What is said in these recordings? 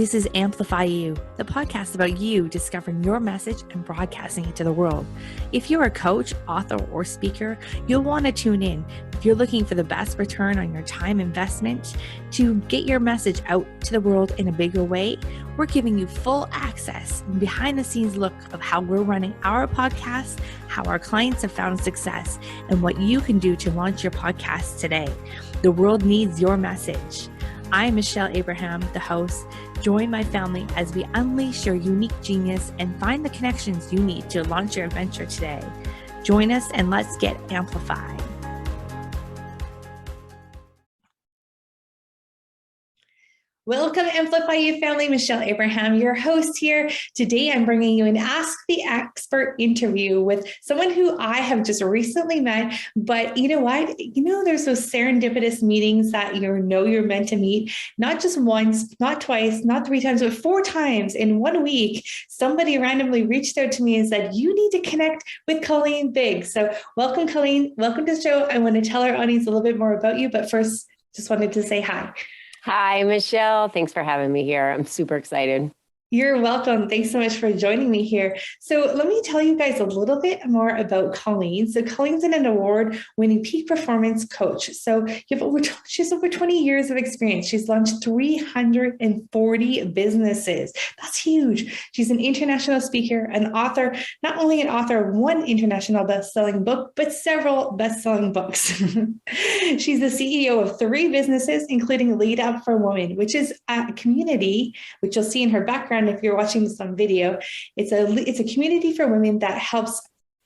This is Amplify You, the podcast about you discovering your message and broadcasting it to the world. If you're a coach, author, or speaker, you'll want to tune in. If you're looking for the best return on your time investment to get your message out to the world in a bigger way, we're giving you full access and behind the scenes look of how we're running our podcast, how our clients have found success, and what you can do to launch your podcast today. The world needs your message. I'm Michelle Abraham, the host. Join my family as we unleash your unique genius and find the connections you need to launch your adventure today. Join us and let's get amplified. Welcome to Amplify You family. Michelle Abraham, your host here. Today, I'm bringing you an Ask the Expert interview with someone who I have just recently met. But you know what? There's those serendipitous meetings that you're meant to meet, not just once, not twice, not 3 times, but 4 times in 1 week. Somebody randomly reached out to me and said, you need to connect with Colleen Biggs. So welcome, Colleen. Welcome to the show. I want to tell our audience a little bit more about you, but first, just wanted to say hi. Hi, Michelle. Thanks for having me here. I'm super excited. You're welcome. Thanks so much for joining me here. So let me tell you guys a little bit more about Colleen. So Colleen's an award-winning peak performance coach. So she has over 20 years of experience. She's launched 340 businesses. That's huge. She's an international speaker, an author, not only an author of 1 international best-selling book, but several best-selling books. She's the CEO of 3 businesses, including Lead Up for Women, which is a community, which you'll see in her background if you're watching this on video. It's a community for women that helps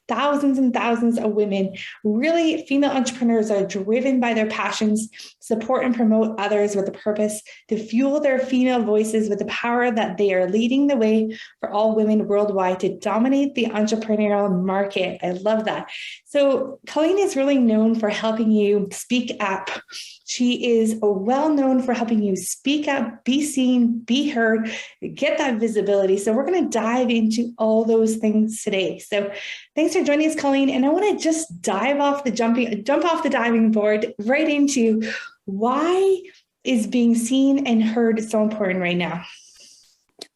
thousands and thousands of women. Really, female entrepreneurs are driven by their passions, support and promote others with a purpose to fuel their female voices with the power that they are leading the way for all women worldwide to dominate the entrepreneurial market. I love that. So Colleen is really known for helping you speak up. She is well known for helping you speak up, be seen, be heard, get that visibility. So we're going to dive into all those things today. So thanks for joining us, Colleen. And I want to just jump off the diving board right into why is being seen and heard so important right now?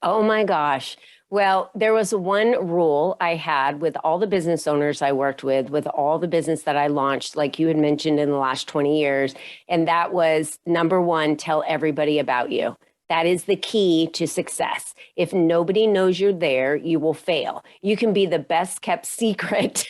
Oh my gosh. Well, there was one rule I had with all the business owners I worked with all the business that I launched, like you had mentioned in the last 20 years. And that was number 1, tell everybody about you. That is the key to success. If nobody knows you're there, you will fail. You can be the best kept secret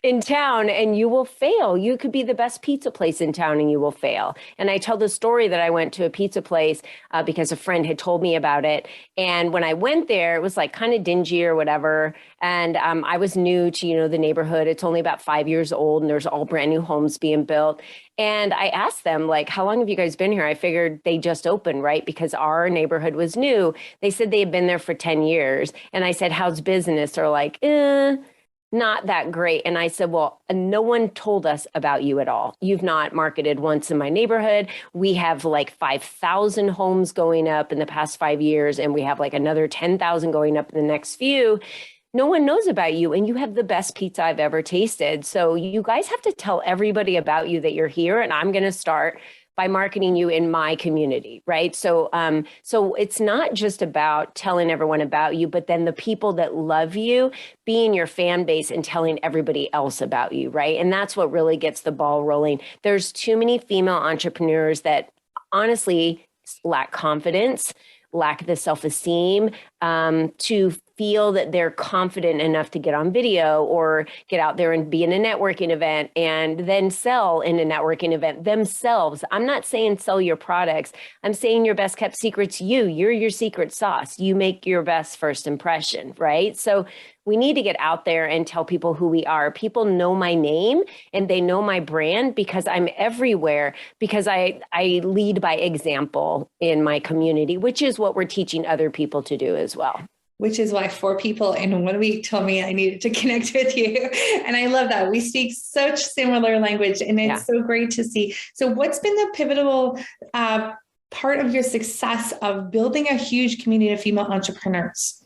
in town and you will fail. You could be the best pizza place in town and you will fail. And I tell the story that I went to a pizza place because a friend had told me about it. And when I went there, it was like kind of dingy or whatever. And I was new to, the neighborhood. It's only about 5 years old and there's all brand new homes being built. And I asked them, like, how long have you guys been here? I figured they just opened, right? Because our neighborhood was new. They said they had been there for 10 years. And I said, how's business? They're like, not that great. And I said, well, no one told us about you at all. You've not marketed once in my neighborhood. We have like 5,000 homes going up in the past 5 years. And we have like another 10,000 going up in the next few. No one knows about you and you have the best pizza I've ever tasted. So you guys have to tell everybody about you that you're here. And I'm going to start by marketing you in my community, right? So it's not just about telling everyone about you, but then the people that love you being your fan base and telling everybody else about you, right? And that's what really gets the ball rolling. There's too many female entrepreneurs that honestly lack confidence, lack the self-esteem to feel that they're confident enough to get on video or get out there and be in a networking event and then sell in a networking event themselves. I'm not saying sell your products. I'm saying your best kept secret's you. You're your secret sauce. You make your best first impression, right? So we need to get out there and tell people who we are. People know my name and they know my brand because I'm everywhere, because I lead by example in my community, which is what we're teaching other people to do as well. Which is why 4 people in 1 week told me I needed to connect with you. And I love that. We speak such similar language and it's so great to see. So what's been the pivotal part of your success of building a huge community of female entrepreneurs?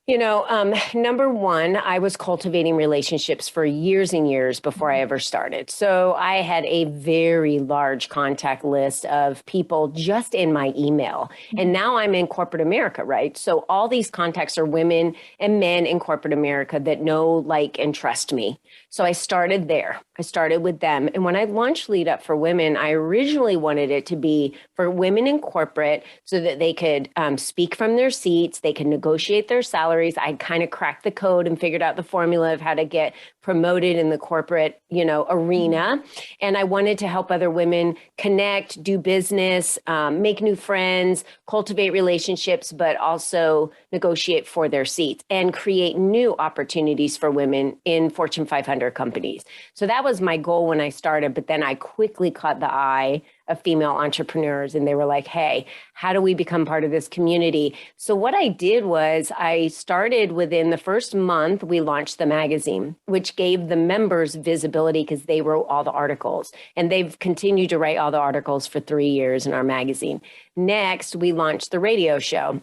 Number one, I was cultivating relationships for years and years before I ever started. So I had a very large contact list of people just in my email. And now I'm in corporate America, right? So all these contacts are women and men in corporate America that know, like, and trust me. So I started there. I started with them. And when I launched Lead Up for Women, I originally wanted it to be for women in corporate so that they could speak from their seats, they can negotiate their salaries. I kind of cracked the code and figured out the formula of how to get promoted in the corporate, arena. And I wanted to help other women connect, do business, make new friends, cultivate relationships, but also negotiate for their seats and create new opportunities for women in Fortune 500 companies. So that was my goal when I started, but then I quickly caught the eye of female entrepreneurs and they were like, hey, how do we become part of this community? So what I did was I started within the first month, we launched the magazine, which gave the members visibility because they wrote all the articles and they've continued to write all the articles for 3 years in our magazine. Next, we launched the radio show.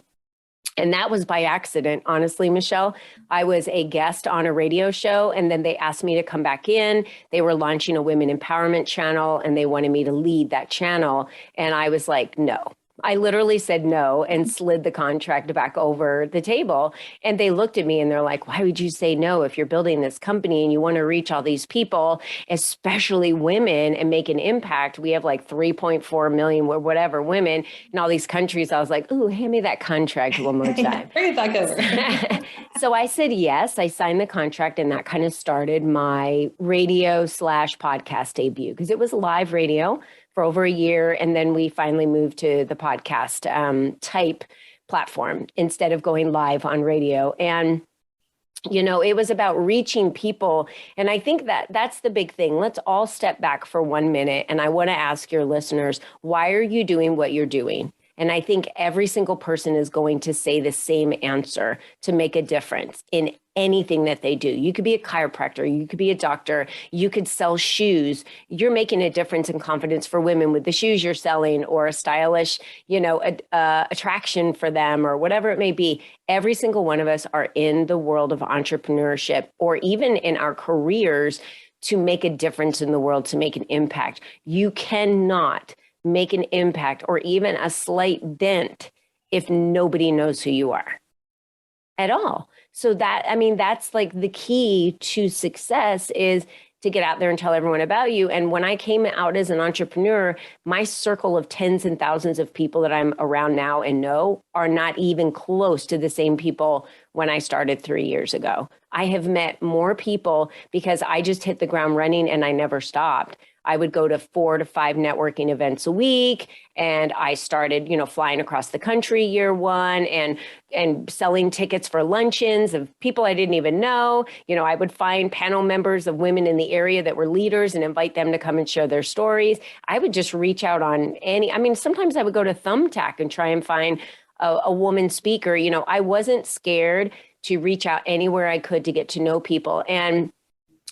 And that was by accident, honestly, Michelle. I was a guest on a radio show, and then they asked me to come back in. They were launching a women empowerment channel, and they wanted me to lead that channel. And I was like, no. I literally said no and slid the contract back over the table. And they looked at me and they're like, why would you say no if you're building this company and you want to reach all these people, especially women, and make an impact? We have like 3.4 million or whatever women in all these countries. I was like, ooh, hand me that contract one more time. Bring it back over. So I said yes. I signed the contract, and that kind of started my radio/podcast debut because it was live radio for over a year. And then we finally moved to the podcast type platform instead of going live on radio. And, it was about reaching people. And I think that that's the big thing. Let's all step back for 1 minute. And I want to ask your listeners, why are you doing what you're doing? And I think every single person is going to say the same answer to make a difference in anything that they do. You could be a chiropractor, you could be a doctor, you could sell shoes. You're making a difference in confidence for women with the shoes you're selling, or a stylish, attraction for them, or whatever it may be. Every single one of us are in the world of entrepreneurship, or even in our careers, to make a difference in the world, to make an impact. You cannot make an impact or even a slight dent if nobody knows who you are at all. So that's like the key to success, is to get out there and tell everyone about you. And when I came out as an entrepreneur, my circle of tens and thousands of people that I'm around now and know are not even close to the same people when I started 3 years ago. I have met more people because I just hit the ground running and I never stopped. I would go to 4 to 5 networking events a week. And I started, flying across the country year one and selling tickets for luncheons of people I didn't even know. I would find panel members of women in the area that were leaders and invite them to come and share their stories. I would just reach out on sometimes I would go to Thumbtack and try and find a woman speaker. I wasn't scared to reach out anywhere I could to get to know people. And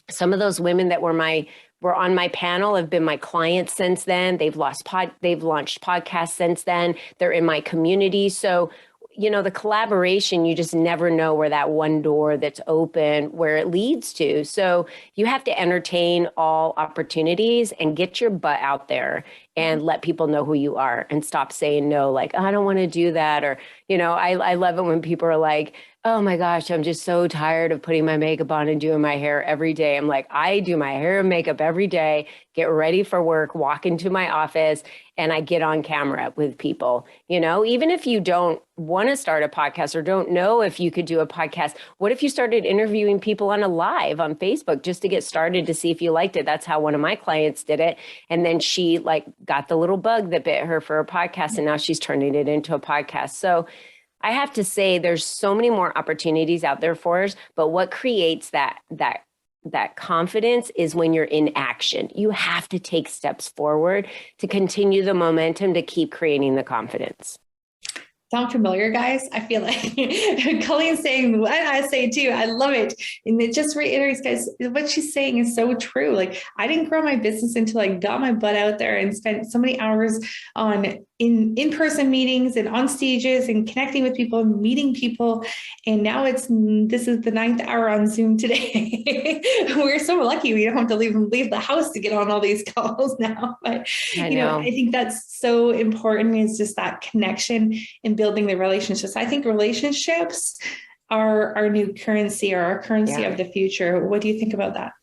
some of those women that were on my panel have been my clients since then. They've launched podcasts since then. They're in my community. So, the collaboration, you just never know where that one door that's open, where it leads to. So you have to entertain all opportunities and get your butt out there and let people know who you are, and stop saying no, like, I don't want to do that. Or, I love it when people are like, oh my gosh, I'm just so tired of putting my makeup on and doing my hair every day. I'm like, I do my hair and makeup every day, get ready for work, walk into my office, and I get on camera with people. Even if you don't want to start a podcast or don't know if you could do a podcast, what if you started interviewing people on a live on Facebook just to get started, to see if you liked it? That's how one of my clients did it. And then she got the little bug that bit her for a podcast, and now she's turning it into a podcast. So I have to say, there's so many more opportunities out there for us, but what creates that confidence is when you're in action. You have to take steps forward to continue the momentum, to keep creating the confidence. Sound familiar, guys? I feel like Colleen's saying what I say too. I love it. And it just reiterates, guys, what she's saying is so true. Like, I didn't grow my business until I got my butt out there and spent so many hours on in-person meetings and on stages and connecting with people, meeting people. And now this is the 9th hour on Zoom today. We're so lucky we don't have to leave the house to get on all these calls now. But I know. I think that's so important, is just that connection and building the relationships. I think relationships are our new currency, or our currency of the future. What do you think about that?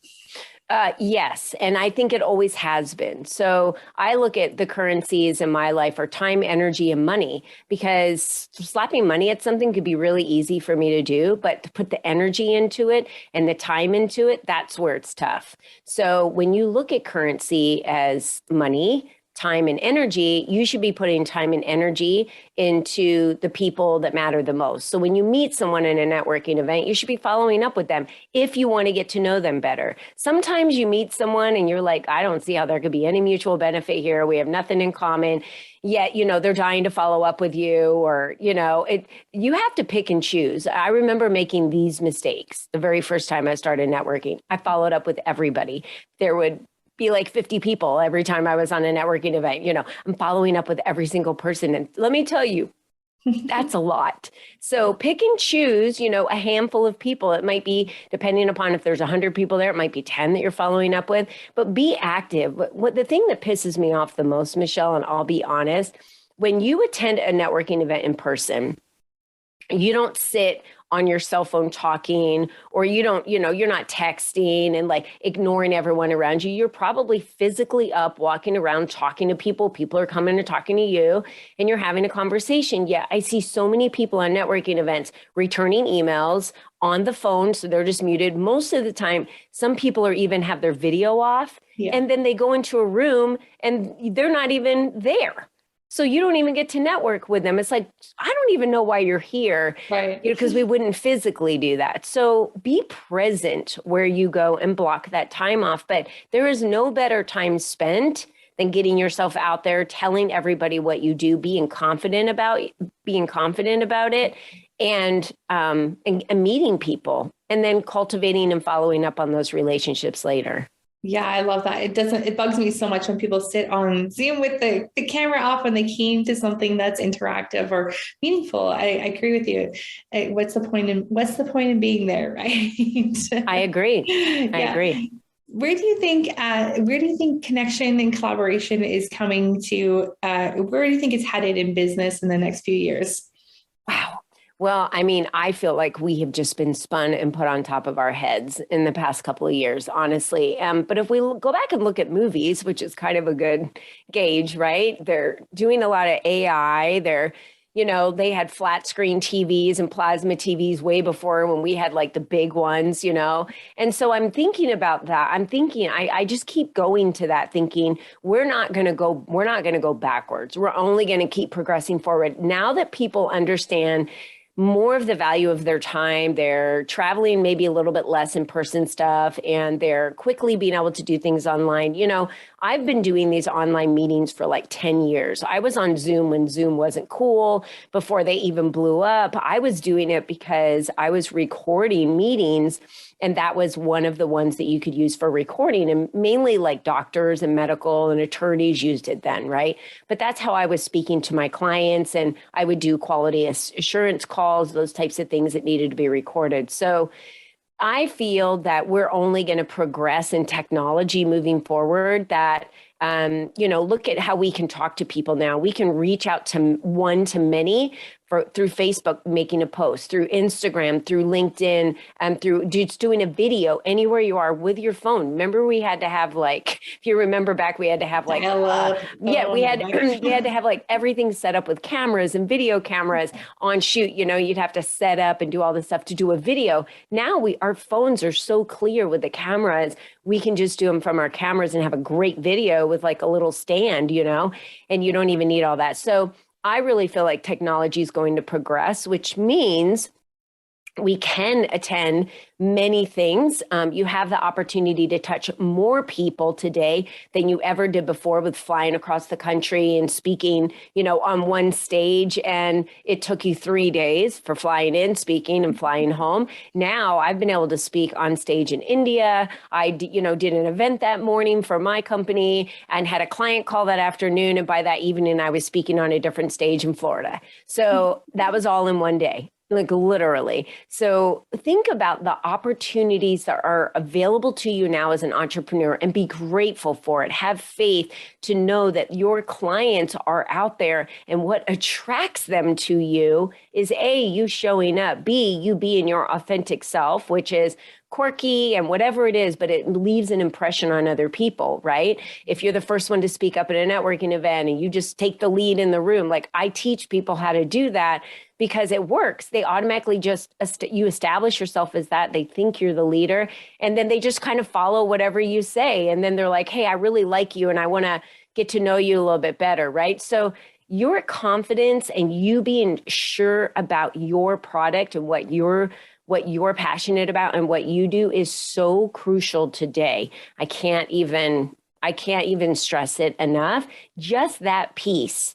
Yes. And I think it always has been. So I look at the currencies in my life are time, energy, and money, because slapping money at something could be really easy for me to do, but to put the energy into it and the time into it, that's where it's tough. So when you look at currency as money, time and energy, you should be putting time and energy into the people that matter the most. So when you meet someone in a networking event, you should be following up with them if you want to get to know them better. Sometimes you meet someone and you're like, I don't see how there could be any mutual benefit here. We have nothing in common. Yet, they're dying to follow up with you, or, you have to pick and choose. I remember making these mistakes the very first time I started networking. I followed up with everybody. There would be like 50 people every time I was on a networking event. I'm following up with every single person. And let me tell you, that's a lot. So pick and choose, a handful of people. It might be, depending upon if there's 100 people there, it might be 10 that you're following up with, but be active. What the thing that pisses me off the most, Michelle, and I'll be honest, when you attend a networking event in person, you don't sit on your cell phone talking, or you're not texting and like ignoring everyone around you. You're probably physically up, walking around, talking to people. People are coming and talking to you, and you're having a conversation. Yeah, I see so many people on networking events returning emails on the phone, so they're just muted. Most of the time, some people are even have their video off, and then they go into a room and they're not even there. So you don't even get to network with them. It's like, I don't even know why you're here, right? Because we wouldn't physically do that. So be present where you go and block that time off. But there is no better time spent than getting yourself out there, telling everybody what you do, being confident about it, and meeting people, and then cultivating and following up on those relationships later. Yeah, I love that. It bugs me so much when people sit on Zoom with the camera off when they came to something that's interactive or meaningful. I agree with you. What's the point in being there, right? I agree. I agree. Where do you think connection and collaboration is coming to, where do you think it's headed in business in the next few years? Wow. Well, I mean, I feel like we have just been spun and put on top of our heads in the past couple of years, honestly. But if we go back and look at movies, which is kind of a good gauge, right? They're doing a lot of AI. They had flat screen TVs and plasma TVs way before, when we had like the big ones, And so I'm thinking about that. I just keep going to that, thinking we're not going to go backwards. We're only going to keep progressing forward. Now that people understand more of the value of their time, they're traveling maybe a little bit less in-person stuff, and they're quickly being able to do things online. I've been doing these online meetings for like 10 years. I was on Zoom when Zoom wasn't cool, before they even blew up. I was doing it because I was recording meetings, and that was one of the ones that you could use for recording. And mainly like doctors and medical and attorneys used it then, right? But that's how I was speaking to my clients, and I would do quality assurance calls, those types of things that needed to be recorded. So I feel that we're only going to progress in technology moving forward, that look at how we can talk to people now. We can reach out to many through Facebook, making a post, through Instagram, through LinkedIn, and through just doing a video anywhere you are with your phone. Remember, we had to have if you remember back, we had to have we had to have everything set up with cameras and video cameras on shoot. You'd have to set up and do all this stuff to do a video. Now our phones are so clear with the cameras. We can just do them from our cameras and have a great video with a little stand, and you don't even need all that. So I really feel like technology is going to progress, which means we can attend many things. You have the opportunity to touch more people today than you ever did before with flying across the country and speaking, on one stage. And it took you 3 days for flying in, speaking, and flying home. Now I've been able to speak on stage in India. I, did an event that morning for my company and had a client call that afternoon. And by that evening, I was speaking on a different stage in Florida. So that was all in one day. Like literally. So think about the opportunities that are available to you now as an entrepreneur and be grateful for it. Have faith to know that your clients are out there, and what attracts them to you is A, you showing up, B, you being your authentic self, which is quirky and whatever it is, but it leaves an impression on other people, right? If you're the first one to speak up at a networking event and you just take the lead in the room, like I teach people how to do that because it works. They automatically you establish yourself as that. They think you're the leader, and then they just kind of follow whatever you say. And then they're like, hey, I really like you and I want to get to know you a little bit better, right? So your confidence and you being sure about your product and what you're passionate about and what you do is so crucial today. I can't even stress it enough. Just that piece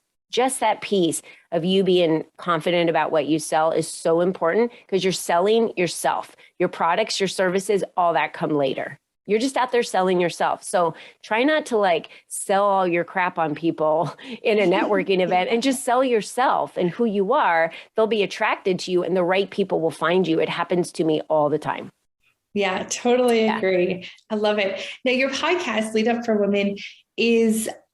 of you being confident about what you sell is so important, because you're selling yourself. Your products, your services, all that come later. You're just out there selling yourself. So try not to sell all your crap on people in a networking event, and just sell yourself and who you are. They'll be attracted to you and the right people will find you. It happens to me all the time. Yeah, totally agree. I love it. Now, your podcast, Lead Up for Women,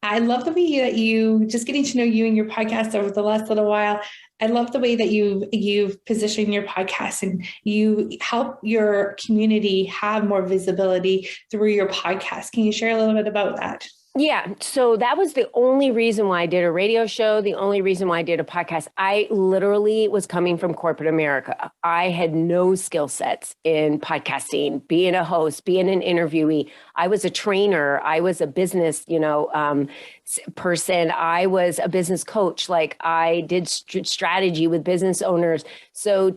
I love the way that just getting to know you and your podcast over the last little while. I love the way that you've positioned your podcast and you help your community have more visibility through your podcast. Can you share a little bit about that? Yeah. So that was the only reason why I did a radio show, the only reason why I did a podcast. I literally was coming from corporate America. I had no skill sets in podcasting, being a host, being an interviewee. I was a trainer. I was a business, person. I was a business coach. Like I did strategy with business owners. So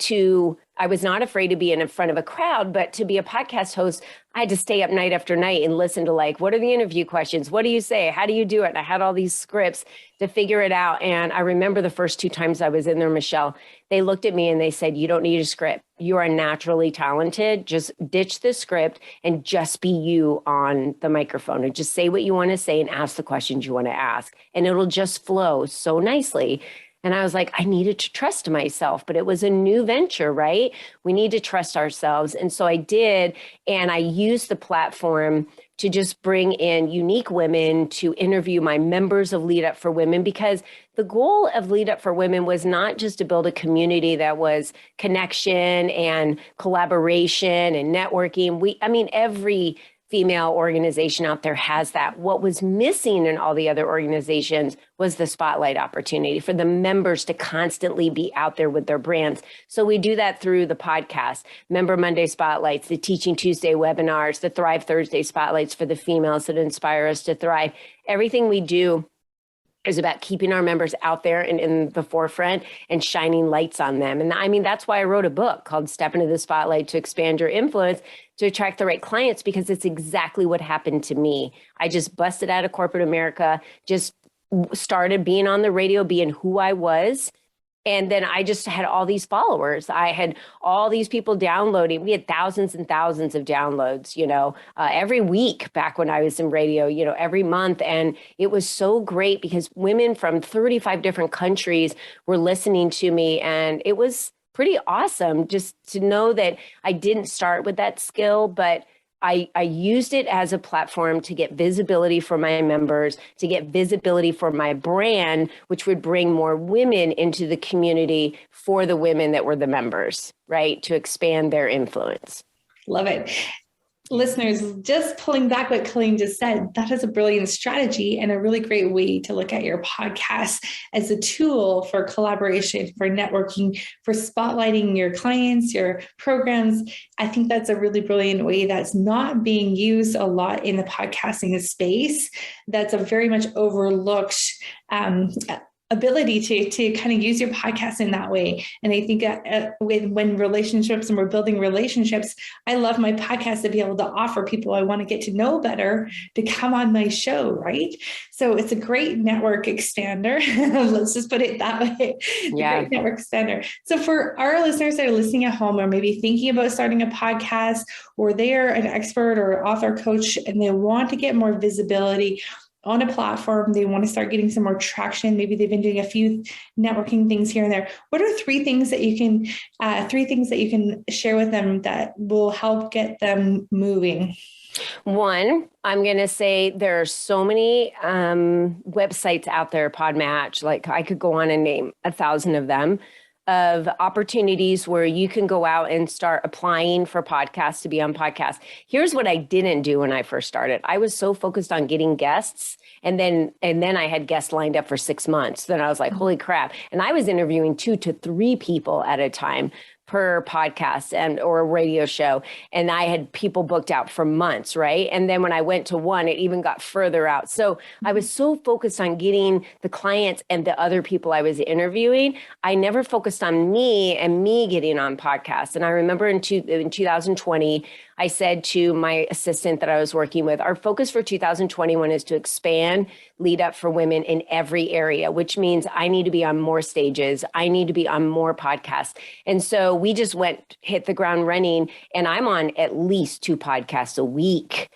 I was not afraid to be in front of a crowd, but to be a podcast host, I had to stay up night after night and listen to what are the interview questions? What do you say? How do you do it? And I had all these scripts to figure it out. And I remember the first 2 times I was in there, Michelle, they looked at me and they said, you don't need a script. You are naturally talented. Just ditch the script and just be you on the microphone and just say what you want to say and ask the questions you want to ask. And it'll just flow so nicely. And I was like, I needed to trust myself, but it was a new venture, right? We need to trust ourselves. And so I did. And I used the platform to just bring in unique women to interview my members of Lead Up for Women, because the goal of Lead Up for Women was not just to build a community that was connection and collaboration and networking. Every female organization out there has that. What was missing in all the other organizations was the spotlight opportunity for the members to constantly be out there with their brands. So we do that through the podcast, Member Monday Spotlights, the Teaching Tuesday webinars, the Thrive Thursday Spotlights for the females that inspire us to thrive. Everything we do is about keeping our members out there and in the forefront and shining lights on them. And that's why I wrote a book called Step Into the Spotlight to Expand Your Influence, to attract the right clients, because it's exactly what happened to me. I just busted out of corporate America, just started being on the radio, being who I was. And then I just had all these followers. I had all these people downloading. We had thousands and thousands of downloads, every week back when I was in radio, every month. And it was so great because women from 35 different countries were listening to me. And it was pretty awesome just to know that I didn't start with that skill, but I used it as a platform to get visibility for my members, to get visibility for my brand, which would bring more women into the community for the women that were the members, right? To expand their influence. Love it. Listeners, just pulling back what Colleen just said, that is a brilliant strategy and a really great way to look at your podcast as a tool for collaboration, for networking, for spotlighting your clients, your programs. I think that's a really brilliant way that's not being used a lot in the podcasting space. That's a very much overlooked ability to kind of use your podcast in that way. And I think when relationships and we're building relationships, I love my podcast to be able to offer people I want to get to know better to come on my show, right? So it's a great network expander. Let's just put it that way. Yeah. Great network expander. So for our listeners that are listening at home or maybe thinking about starting a podcast, or they're an expert or author coach and they want to get more visibility on a platform, they want to start getting some more traction. Maybe they've been doing a few networking things here and there. What are three things that you can share with them that will help get them moving? One, I'm going to say there are so many websites out there, Podmatch, like I could go on and name 1,000 of them, of opportunities where you can go out and start applying for podcasts to be on podcasts. Here's what I didn't do when I first started. I was so focused on getting guests. And then I had guests lined up for 6 months. Then I was like, holy crap. And I was interviewing 2 to 3 people at a time per podcast or a radio show. And I had people booked out for months, right? And then when I went to one, it even got further out. So I was so focused on getting the clients and the other people I was interviewing. I never focused on me and me getting on podcasts. And I remember in 2020, I said to my assistant that I was working with, our focus for 2021 is to expand Lead Up for Women in every area, which means I need to be on more stages. I need to be on more podcasts. And so we just hit the ground running, and I'm on at least 2 podcasts a week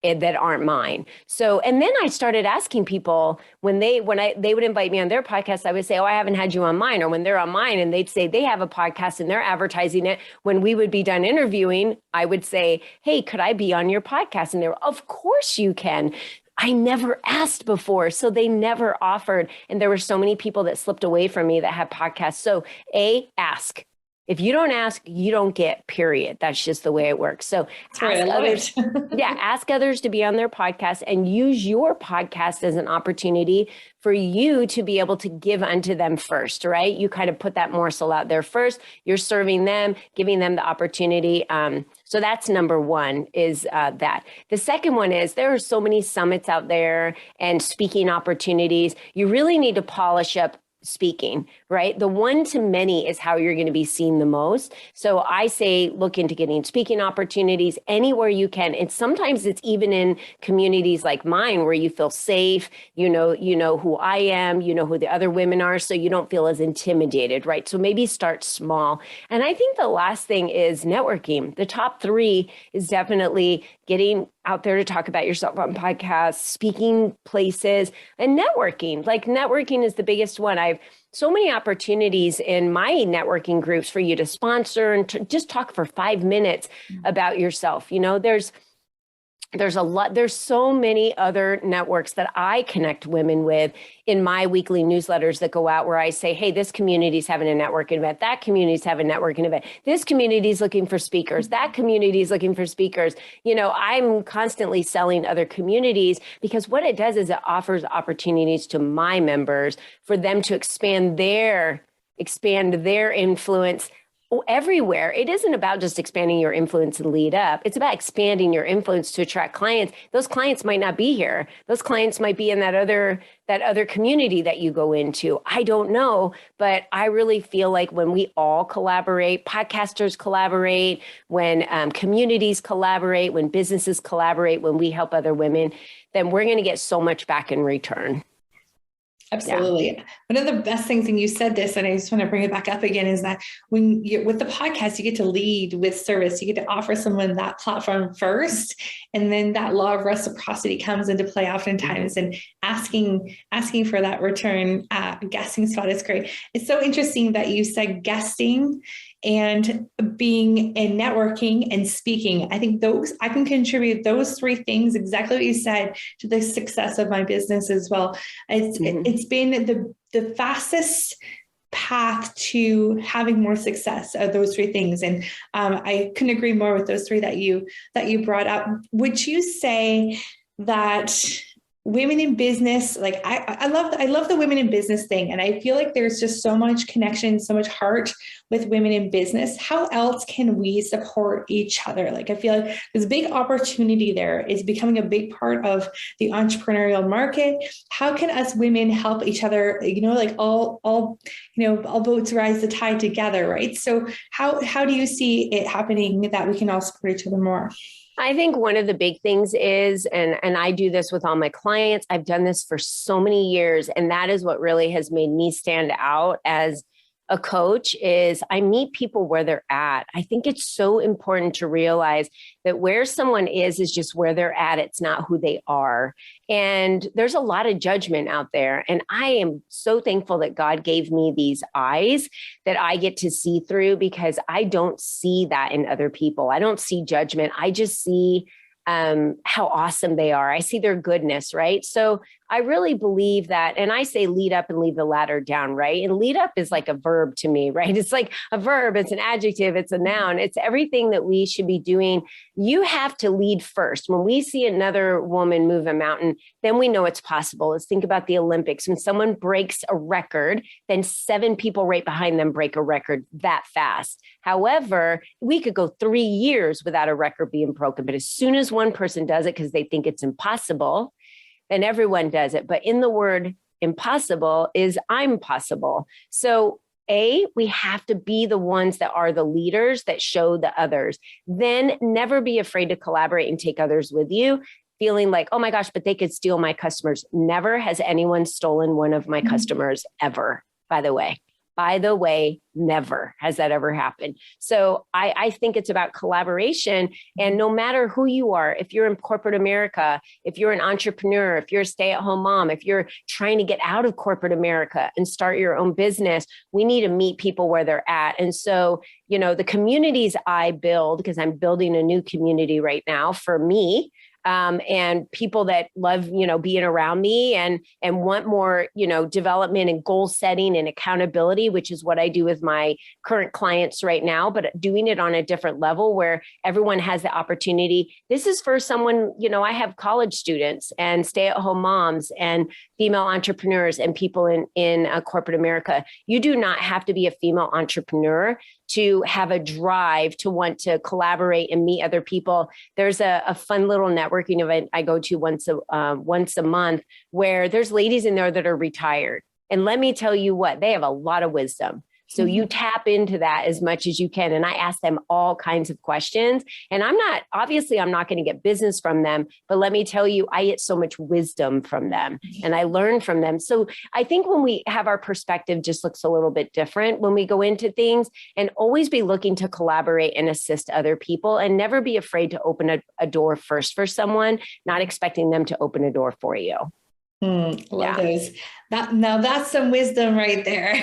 that aren't mine. So, and then I started asking people when they would invite me on their podcast, I would say, oh, I haven't had you on mine. Or when they're on mine and they'd say they have a podcast and they're advertising it. When we would be done interviewing, I would say, hey, could I be on your podcast? And they were, of course you can. I never asked before. So they never offered. And there were so many people that slipped away from me that had podcasts. So ask. If you don't ask, you don't get, period. That's just the way it works. So ask others, ask others to be on their podcast and use your podcast as an opportunity for you to be able to give unto them first, right? You kind of put that morsel out there first. You're serving them, giving them the opportunity. So that's number one is that. The second one is there are so many summits out there and speaking opportunities. You really need to polish up speaking, right? The one to many is how you're going to be seen the most. So I say, look into getting speaking opportunities anywhere you can. And sometimes it's even in communities like mine where you feel safe, you know who I am, you know who the other women are, so you don't feel as intimidated, right? So maybe start small. And I think the last thing is networking. The top 3 is definitely getting out there to talk about yourself on podcasts, speaking places, and networking. Like networking is the biggest one. I've so many opportunities in my networking groups for you to sponsor and to just talk for 5 minutes about yourself. You know, there's so many other networks that I connect women with in my weekly newsletters that go out where I say, hey, this community's having a networking event. That community's having a networking event. This community's looking for speakers. That community's looking for speakers. You know, I'm constantly selling other communities because what it does is it offers opportunities to my members for them to expand their influence everywhere. It isn't about just expanding your influence and Lead Up. It's about expanding your influence to attract clients. Those clients might not be here. Those clients might be in that other community that you go into. I don't know, but I really feel like when we all collaborate, podcasters collaborate, when communities collaborate, when businesses collaborate, when we help other women, then we're going to get so much back in return. Absolutely. Yeah. One of the best things, and you said this, and I just want to bring it back up again, is that when you're with the podcast, you get to lead with service. You get to offer someone that platform first, and then that law of reciprocity comes into play oftentimes, and asking for that return guesting spot is great. It's so interesting that you said guesting and being in networking and speaking. I think I can contribute those 3 things, exactly what you said, to the success of my business as well. It's been the fastest path to having more success of those 3 things. And I couldn't agree more with those 3 that you brought up. Would you say that women in business, like I love the women in business thing. And I feel like there's just so much connection, so much heart with women in business. How else can we support each other? Like, I feel like there's a big opportunity there. It's becoming a big part of the entrepreneurial market. How can us women help each other? Like all boats rise the tide together, right? So how do you see it happening that we can all support each other more? I think one of the big things is, and I do this with all my clients, I've done this for so many years, and that is what really has made me stand out as a coach, is I meet people where they're at. I think it's so important to realize that where someone is just where they're at. It's not who they are. And there's a lot of judgment out there. And I am so thankful that God gave me these eyes that I get to see through, because I don't see that in other people. I don't see judgment. I just see how awesome they are. I see their goodness, right? So I really believe that, and I say lead up and leave the ladder down, right? And lead up is like a verb to me, right? It's like a verb, it's an adjective, it's a noun, it's everything that we should be doing. You have to lead first. When we see another woman move a mountain, then we know it's possible. Let's think about the Olympics. When someone breaks a record, then 7 people right behind them break a record that fast. However, we could go 3 years without a record being broken, but as soon as one person does it because they think it's impossible, then everyone does it. But in the word impossible is I'm possible. So we have to be the ones that are the leaders that show the others. Then never be afraid to collaborate and take others with you, feeling like, oh my gosh, but they could steal my customers. Never has anyone stolen one of my customers ever, by the way. By the way, never has that ever happened. So I think it's about collaboration. And no matter who you are, if you're in corporate America, if you're an entrepreneur, if you're a stay-at-home mom, if you're trying to get out of corporate America and start your own business, we need to meet people where they're at. And so, the communities I build, because I'm building a new community right now for me, and people that love, being around me and want more, development and goal setting and accountability, which is what I do with my current clients right now, but doing it on a different level where everyone has the opportunity. This is for someone, I have college students and stay-at-home moms and female entrepreneurs and people in corporate America. You do not have to be a female entrepreneur to have a drive to want to collaborate and meet other people. There's a fun little networking event I go to once a month where there's ladies in there that are retired. And let me tell you what, they have a lot of wisdom. So you tap into that as much as you can. And I ask them all kinds of questions. And I'm not going to get business from them, but let me tell you, I get so much wisdom from them and I learn from them. So I think when we have our perspective just looks a little bit different when we go into things, and always be looking to collaborate and assist other people, and never be afraid to open a door first for someone, not expecting them to open a door for you. Love those. Now that's some wisdom right there.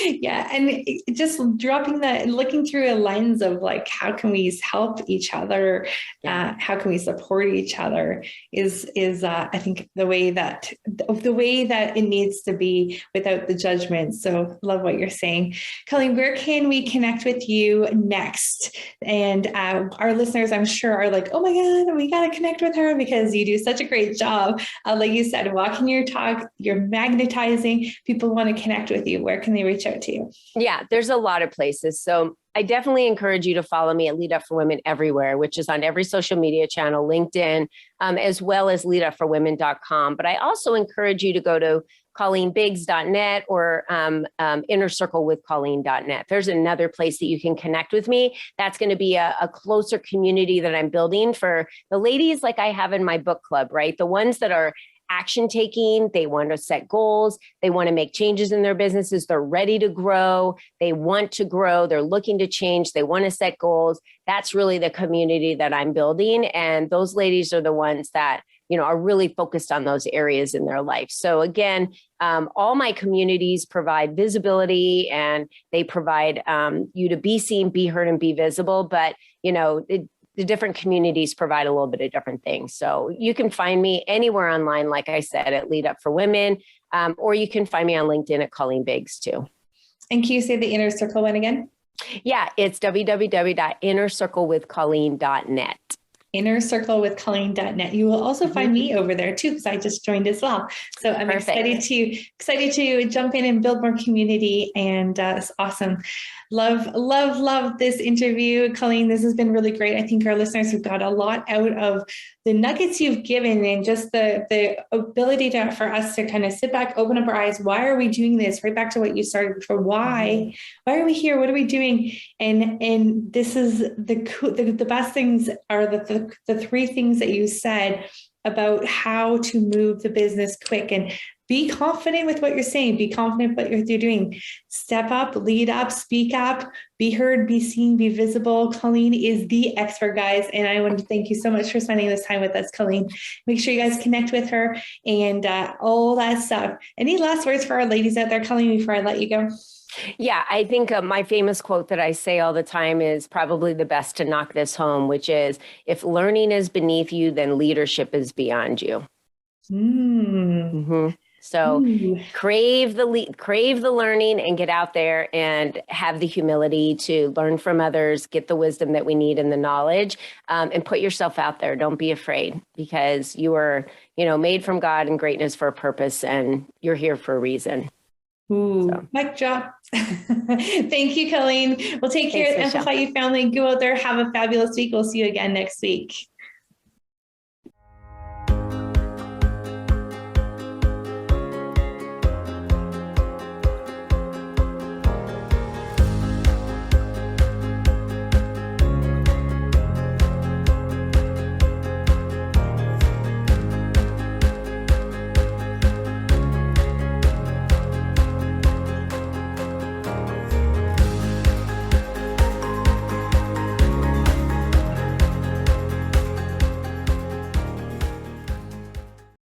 Yeah. And just dropping that, looking through a lens of like, how can we help each other? How can we support each other is I think the way that it needs to be without the judgment. So love what you're saying. Colleen, where can we connect with you next? And our listeners, I'm sure, are like, oh my God, we got to connect with her because you do such a great job. Like you said, walking your talk, you're magnetizing. People want to connect with you. Where can they reach out to you? Yeah, there's a lot of places. So I definitely encourage you to follow me at Lead Up for Women Everywhere, which is on every social media channel, LinkedIn, as well as leadupforwomen.com. But I also encourage you to go to ColleenBiggs.net or innercirclewithcolleen.net. There's another place that you can connect with me. That's going to be a closer community that I'm building for the ladies like I have in my book club, right? The ones that are action taking, they want to set goals, they want to make changes in their businesses, they're ready to grow, they want to grow, they're looking to change, they want to set goals. That's really the community that I'm building. And those ladies are the ones that are really focused on those areas in their life. So again, all my communities provide visibility and they provide you to be seen, be heard, and be visible. But, the different communities provide a little bit of different things. So you can find me anywhere online, like I said, at Lead Up for Women, or you can find me on LinkedIn at Colleen Biggs too. And can you say the Inner Circle one again? Yeah, it's www.innercirclewithcolleen.net. innercirclewithcolleen.net. You will also find me over there too, because I just joined as well. So I'm excited to jump in and build more community. And it's awesome. Love this interview, Colleen. This has been really great. I think our listeners have got a lot out of the nuggets you've given, and just the ability for us to kind of sit back, open up our eyes. Why are we doing this? Right back to what you started for. Why are we here? What are we doing? And this is the best things are the three things that you said about how to move the business quick. And be confident with what you're saying. Be confident with what you're doing. Step up, lead up, speak up, be heard, be seen, be visible. Colleen is the expert, guys. And I want to thank you so much for spending this time with us, Colleen. Make sure you guys connect with her and all that stuff. Any last words for our ladies out there, Colleen, before I let you go? Yeah, I think my famous quote that I say all the time is probably the best to knock this home, which is, if learning is beneath you, then leadership is beyond you. So crave the learning and get out there and have the humility to learn from others, get the wisdom that we need and the knowledge, and put yourself out there. Don't be afraid, because you are, made from God and greatness for a purpose, and you're here for a reason. Mic drop. Thank you, Colleen. Well, take care. Amplify You family. Go out there. Have a fabulous week. We'll see you again next week.